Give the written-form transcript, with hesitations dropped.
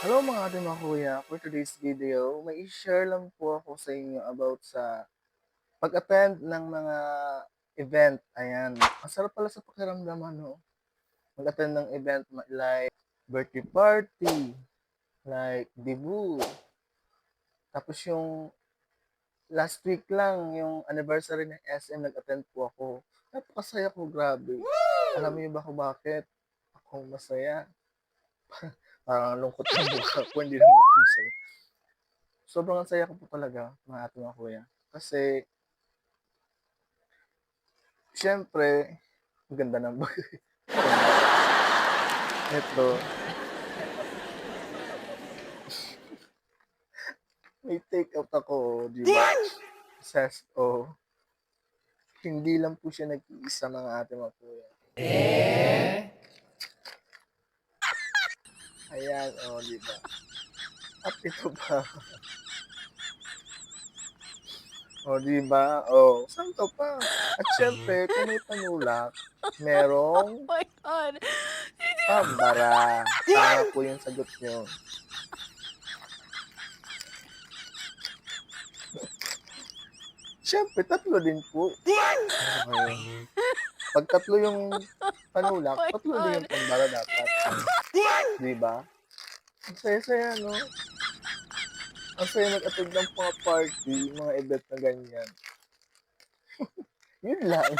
Hello mga ate mga kuya, for today's video, may i-share lang po ako sa inyo about sa pag-attend ng mga event. Ayan, ang sarap pala sa pakiramdam ano, mag-attend ng event like birthday party, like debut. Tapos yung last week lang, yung anniversary ng SM, nag-attend po ako. Napakasaya ko, grabe. Alam niyo ba kung bakit? Ako masaya. Parang ang lungkot ng mukha ko, hindi naman ako masaya. Sobrang ang saya ko po talaga, mga ate, mga kuya. Kasi siyempre, ang ganda ng eto, may take out ako, 'di ba? Says oh, hindi lang po siya nag-iisa, mga ate, mga kuya. Ayan, oh, 'di ba? At ito pa, oh, 'di ba? Oh, saan ka pa? At siyempre, kung may panulak, merong My God. pambara. Tama po yung sagot niyo. Siyempre, tatlo din po. Ano ba kayo? 'Pag tatlo yung panulak, My tatlo din God. yung pambara dapat, 'di ba? Ang saya-saya 'no? Ang saya mag-attend ng mga party, mga event na ganyan. Yun lang.